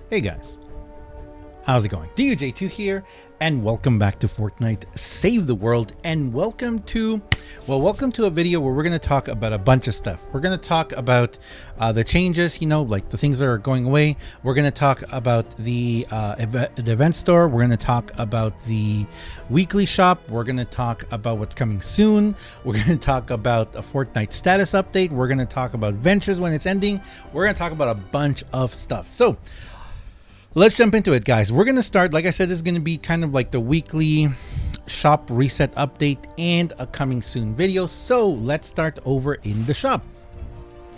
Hey guys, how's it going? DUJ2 here, and welcome back to Fortnite Save the World, and welcome to a video where we're going to talk about a bunch of stuff. We're going to talk about the changes, like the things that are going away. We're going to talk about the event store. We're going to talk about the weekly shop. We're going to talk about what's coming soon. We're going to talk about a Fortnite status update. We're going to talk about ventures when it's ending. We're going to talk about a bunch of stuff. So let's jump into it, guys. We're going to start, like I said, this is going to be kind of like the weekly shop reset update and a coming soon video. So let's start over in the shop.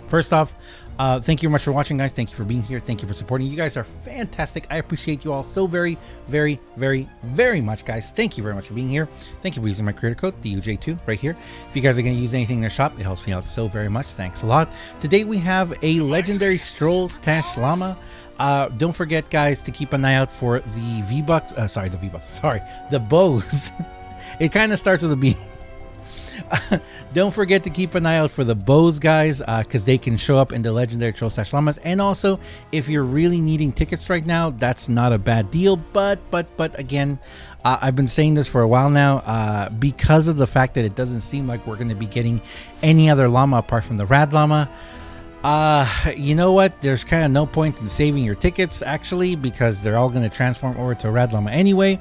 First off, thank you very much for watching, guys. Thank you for being here. Thank you for supporting. You guys are fantastic. I appreciate you all so very, very, very, very much, guys. Thank you very much for being here. Thank you for using my creator code, DUJ2, right here. If you guys are going to use anything in the shop, it helps me out so very much. Thanks a lot. Today we have a legendary Stroll Stash Llama. Don't forget, guys, to keep an eye out for the V-Bucks. The bows. It kind of starts with a B. Don't forget to keep an eye out for the bows, guys, because they can show up in the legendary Troll Stash Llamas. And also, if you're really needing tickets right now, that's not a bad deal. But again, I've been saying this for a while now, because of the fact that it doesn't seem like we're going to be getting any other llama apart from the Rad Llama. You know what? There's kind of no point in saving your tickets, actually, because they're all going to transform over to Rad Llama anyway,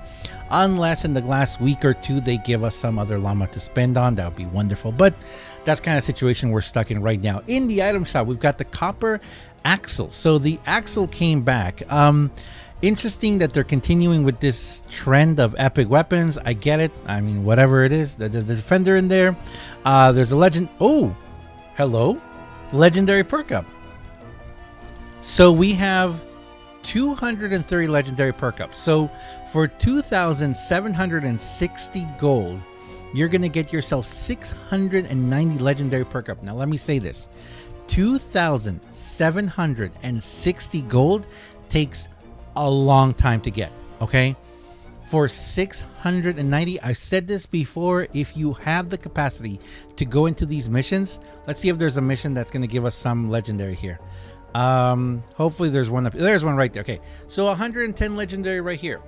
unless in the last week or two they give us some other llama to spend on. That would be wonderful, but that's kind of situation we're stuck in right now. In the item shop, we've got the copper axle. So the axle came back. Interesting that they're continuing with this trend of epic weapons. I get it. I mean, whatever it is, there's the defender in there. There's a legend. Oh, hello. Legendary perk up. So we have 230 legendary perk ups. So for 2,760 gold, you're going to get yourself 690 legendary perk up. Now let me say this. 2,760 gold takes a long time to get, okay? For 690, I've said this before, if you have the capacity to go into these missions, let's see if there's a mission that's going to give us some legendary here. Hopefully there's one up. There's one right there. Okay, so 110 legendary right here.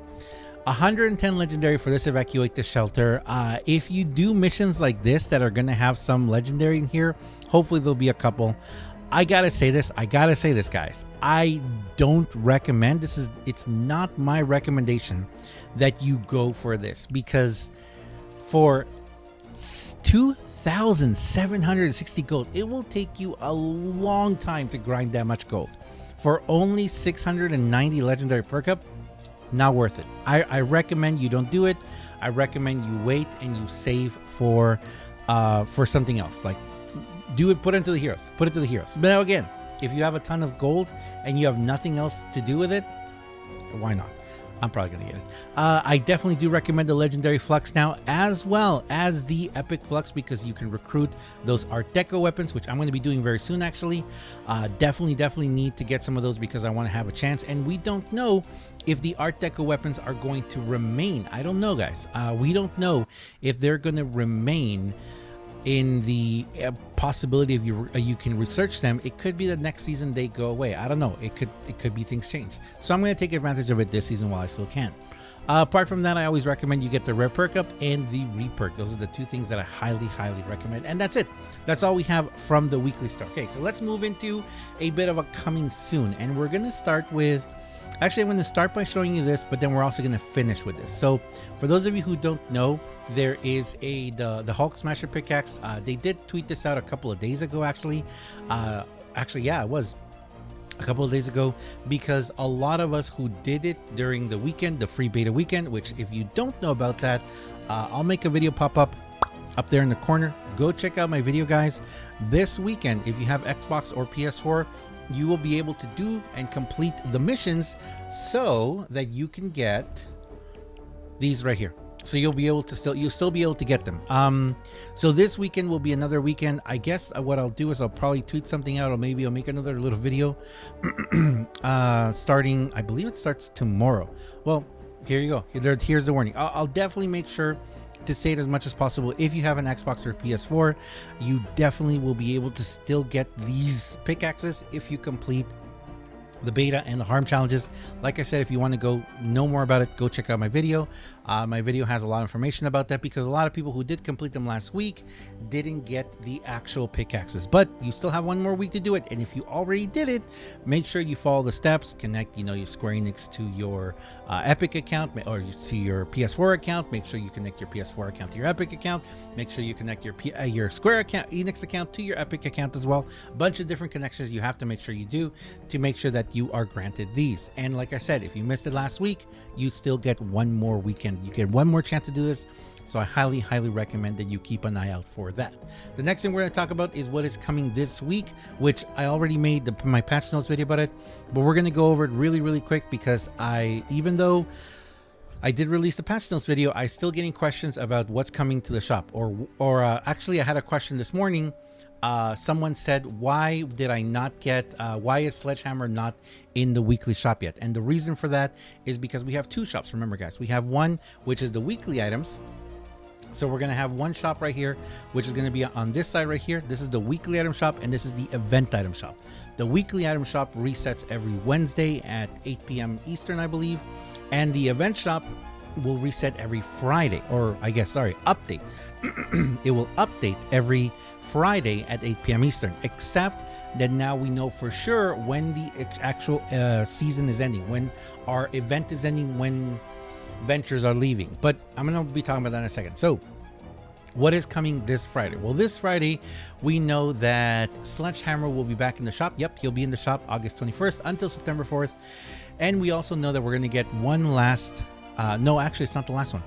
110 legendary for this evacuate the shelter. If you do missions like this that are going to have some legendary in here, hopefully there'll be a couple. I gotta say this, guys. I don't recommend it's not my recommendation that you go for this, because for 2,760 gold, it will take you a long time to grind that much gold. For only 690 legendary perk up, not worth it. I recommend you don't do it. I recommend you wait and you save for something else. Like, do it, put it into the heroes. Put it to the heroes. But now again, if you have a ton of gold and you have nothing else to do with it, why not? I'm probably gonna get it. I definitely do recommend the legendary flux now, as well as the epic flux, because you can recruit those art deco weapons, which I'm going to be doing very soon, actually. Definitely need to get some of those because I want to have a chance. And we don't know if the art deco weapons are going to remain. I don't know, guys. We don't know if they're going to remain in the possibility of you can research them. It could be that next season they go away. I don't know. It could be things change. So I'm going to take advantage of it this season while I still can. Apart from that, I always recommend you get the rare perk up and the re-perk. Those are the two things that I highly recommend. And that's it. That's all we have from the weekly store. Okay, so let's move into a bit of a coming soon. And we're going to start with, actually, I'm going to start by showing you this, but then we're also going to finish with this. So for those of you who don't know, there is the Hulk Smasher pickaxe. They did tweet this out a couple of days ago, actually. Yeah, it was a couple of days ago, because a lot of us who did it during the weekend, the free beta weekend, which if you don't know about that, I'll make a video pop up there in the corner. Go check out my video, guys. This weekend, if you have Xbox or PS4, you will be able to do and complete the missions so that you can get these right here. So you'll still be able to get them. So this weekend will be another weekend. I guess what I'll do is I'll probably tweet something out, or maybe I'll make another little video starting, I believe it starts tomorrow. Well, here you go. Here's the warning. I'll definitely make sure to say it as much as possible. If you have an Xbox or PS4, you definitely will be able to still get these pickaxes if you complete the beta and the harm challenges. Like I said, if you want to go know more about it, go check out my video. My video has a lot of information about that, because a lot of people who did complete them last week didn't get the actual pickaxes, but you still have one more week to do it. And if you already did it, make sure you follow the steps, connect your Square Enix to your Epic account, or to your PS4 account. Make sure you connect your PS4 account to your Epic account. Make sure you connect your Square account, Enix account, to your Epic account as well. A bunch of different connections you have to make sure you do to make sure that you are granted these. And like I said, if you missed it last week, you still get one more weekend. You get one more chance to do this. So I highly recommend that you keep an eye out for that. The next thing we're going to talk about is what is coming this week, which I already made my patch notes video about it, but we're going to go over it really quick, because even though I did release the patch notes video, I still getting questions about what's coming to the shop. Actually, I had a question this morning. Someone said, why did I not get, why is Sledgehammer not in the weekly shop yet? And the reason for that is because we have two shops. Remember, guys, we have one, which is the weekly items. So we're going to have one shop right here, which is going to be on this side right here. This is the weekly item shop, and this is the event item shop. The weekly item shop resets every Wednesday at 8 p.m. Eastern, I believe. And the event shop will reset every Friday, or I guess, sorry, update. It will update every Friday at 8 p.m. Eastern, except that now we know for sure when the actual season is ending, when our event is ending, when ventures are leaving. But I'm going to be talking about that in a second. So what is coming this Friday? Well, this Friday, we know that Sledgehammer will be back in the shop. Yep, he'll be in the shop August 21st until September 4th. And we also know that we're going to get one last, no, actually, it's not the last one.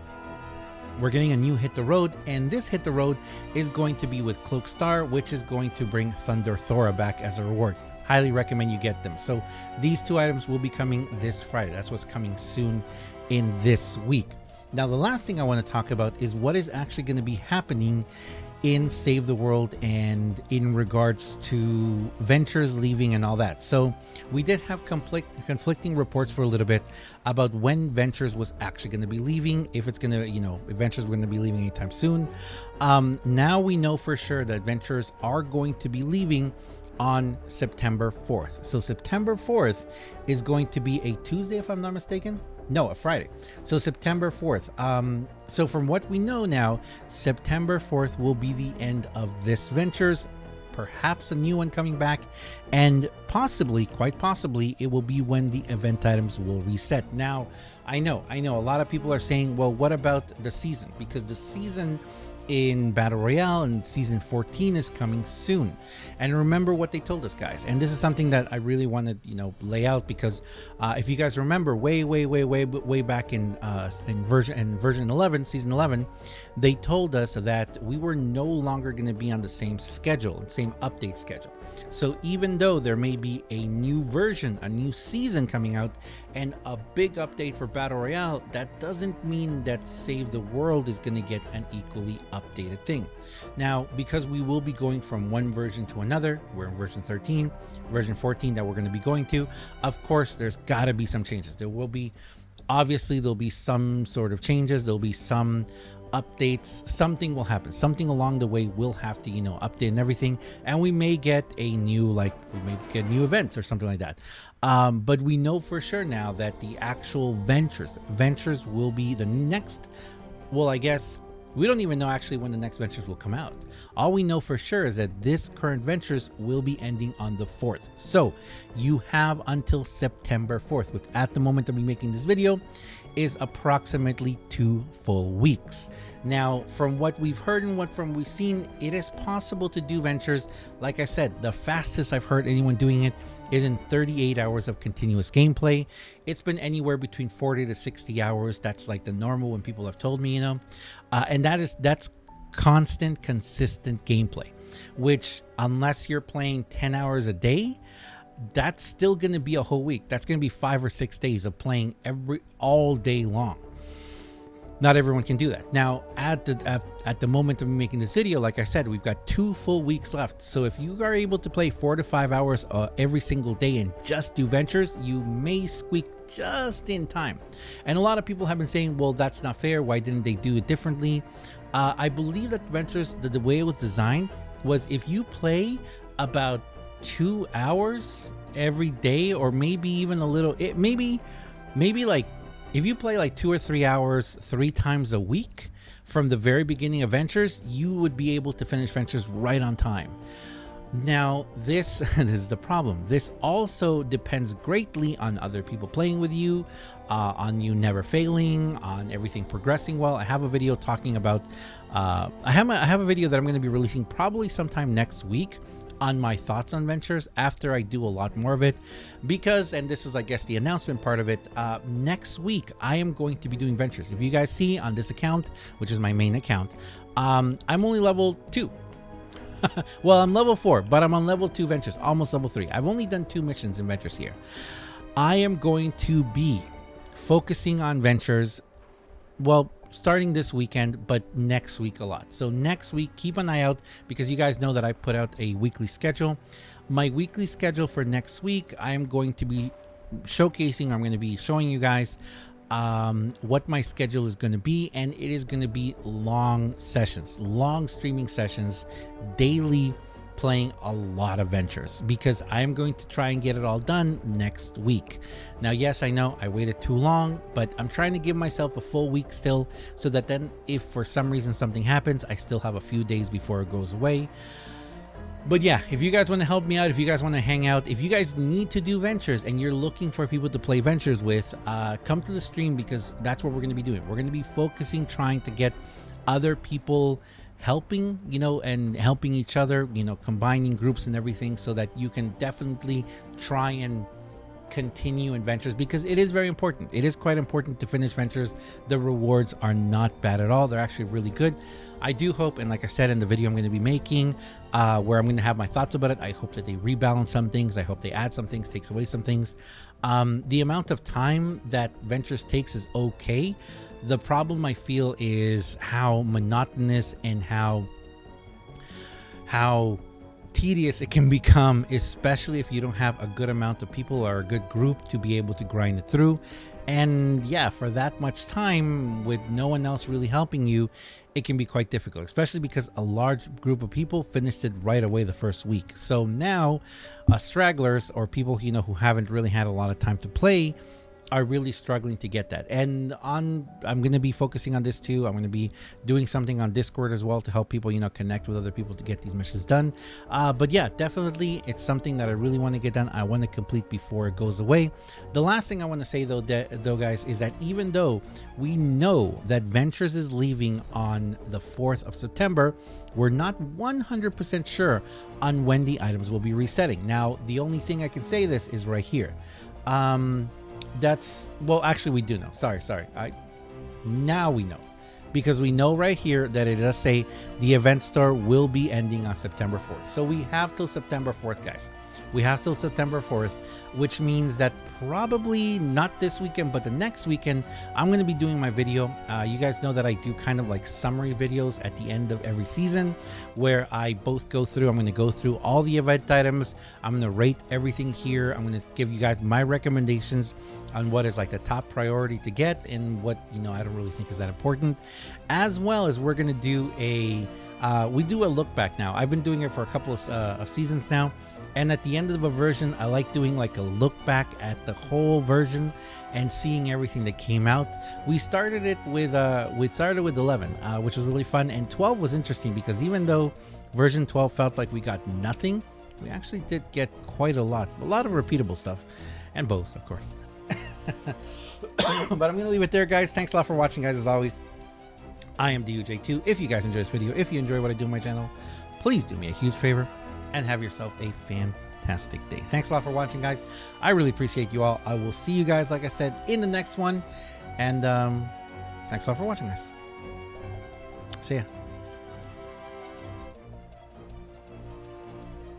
We're getting a new Hit the Road, and this Hit the Road is going to be with Cloak Star, which is going to bring Thunder Thora back as a reward. Highly recommend you get them. So these two items will be coming this Friday. That's what's coming soon in this week. Now, the last thing I want to talk about is what is actually going to be happening in Save the World and in regards to ventures leaving and all that. So we did have conflicting reports for a little bit about when ventures was actually going to be leaving, if it's going to, if ventures were going to be leaving anytime soon. Now we know for sure that ventures are going to be leaving on September 4th. So September 4th is going to be a Tuesday, if I'm not mistaken. No, a Friday. So September 4th. So from what we know now, September 4th will be the end of this ventures, perhaps a new one coming back, and possibly, quite possibly, it will be when the event items will reset. Now, I know a lot of people are saying, well, what about the season? Because the season in Battle Royale and season 14 is coming soon. And remember what they told us, guys, and this is something that I really want to lay out, because if you guys remember way back in version 11, season 11, they told us that we were no longer going to be on the same schedule, same update schedule. So even though there may be a new version, a new season coming out, and a big update for Battle Royale, that doesn't mean that Save the World is going to get an equally updated thing. Now, because we will be going from one version to another, we're in version 13, version 14 that we're going to be going to, of course, there's got to be some changes. There'll be some sort of changes. There'll be some updates. Something will happen. Something along the way will have to, update and everything. And we may get new events or something like that. But we know for sure now that the actual ventures will be the next. Well, I guess we don't even know actually when the next ventures will come out. All we know for sure is that this current ventures will be ending on the 4th. So you have until September 4th, which at the moment that we're making this video is approximately 2 full weeks. Now, from what we've heard and we've seen, it is possible to do ventures. Like I said, the fastest I've heard anyone doing it is in 38 hours of continuous gameplay. It's been anywhere between 40 to 60 hours. That's like the normal when people have told me, and that's constant, consistent gameplay, which unless you're playing 10 hours a day, that's still going to be a whole week. That's going to be 5 or 6 days of playing all day long. Not everyone can do that. Now, at the moment of me making this video, like I said, we've got 2 full weeks left. So if you are able to play 4 to 5 hours every single day and just do ventures, you may squeak just in time. And a lot of people have been saying, well, that's not fair. Why didn't they do it differently? I believe that ventures, the way it was designed was if you play about 2 hours every day, or maybe even a little. It maybe like if you play like 2 or 3 hours 3 times a week from the very beginning of Ventures, you would be able to finish Ventures right on time. Now, this is the problem. This also depends greatly on other people playing with you, on you never failing, on everything progressing well. I have a video talking about, I have a video that I'm going to be releasing probably sometime next week on my thoughts on Ventures after I do a lot more of it, because, and this is, I guess, the announcement part of it, next week I am going to be doing Ventures. If you guys see on this account, which is my main account, I'm only level 2. Well, I'm level 4, but I'm on level 2 Ventures, almost level 3. I've only done 2 missions in Ventures here. I am going to be focusing on Ventures, well, starting this weekend, but next week a lot. So next week, keep an eye out, because you guys know that I put out a weekly schedule. My weekly schedule for next week, I am going to be showcasing, I'm going to be showing you guys what my schedule is going to be, and it is going to be long sessions, long streaming sessions, daily, playing a lot of Ventures, because I'm going to try and get it all done next week. Now, yes, I know I waited too long, but I'm trying to give myself a full week still, so that then if for some reason something happens, I still have a few days before it goes away. But yeah, if you guys want to help me out, if you guys want to hang out, if you guys need to do Ventures and you're looking for people to play Ventures with, come to the stream, because that's what we're going to be doing. We're going to be focusing, trying to get other people helping, you know, and helping each other, you know, combining groups and everything, so that you can definitely try and continue in Ventures, because it is very important. It is quite important to finish Ventures. The rewards are not bad at all. They're actually really good. I do hope, and like I said in the video I'm going to be making, where I'm going to have my thoughts about it, I hope that they rebalance some things. I hope they add some things, takes away some things. The amount of time that Ventures takes is okay. The problem I feel is how monotonous and how tedious it can become, especially if you don't have a good amount of people or a good group to be able to grind it through. And yeah, for that much time with no one else really helping you, it can be quite difficult, especially because a large group of people finished it right away the first week. So now stragglers, or people, you know, who haven't really had a lot of time to play, are really struggling to get that. And I'm going to be focusing on this too. I'm going to be doing something on Discord as well to help people, you know, connect with other people to get these missions done. But yeah, definitely it's something that I really want to get done. I want to complete before it goes away. The last thing I want to say though guys, is that even though we know that Ventures is leaving on the 4th of September, we're not 100% sure on when the items will be resetting. Now, the only thing I can say this is right here. That's, well, actually we do know. Sorry. Now we know, because we know right here that it does say the event store will be ending on September 4th. So we have till September 4th, guys. We have till September 4th, which means that probably not this weekend, but the next weekend, I'm going to be doing my video. You guys know that I do kind of like summary videos at the end of every season, where I both go through, I'm going to go through all the event items. I'm going to rate everything here. I'm going to give you guys my recommendations on what is like the top priority to get, and what, you know, I don't really think is that important. As well as we're going to do we do a look back now. I've been doing it for a couple of seasons now, and at the end of a version, I like doing like a look back at the whole version and seeing everything that came out. We started it with 11, which was really fun, and 12 was interesting, because even though version 12 felt like we got nothing, we actually did get quite a lot of repeatable stuff, and bows, of course. But I'm gonna leave it there, guys. Thanks a lot for watching, guys. As always, I am DUJ2. If you guys enjoy this video, if you enjoy what I do on my channel, please do me a huge favor and have yourself a fantastic day. Thanks a lot for watching, guys. I really appreciate you all. I will see you guys, like I said, in the next one. And thanks a lot for watching, guys. See ya.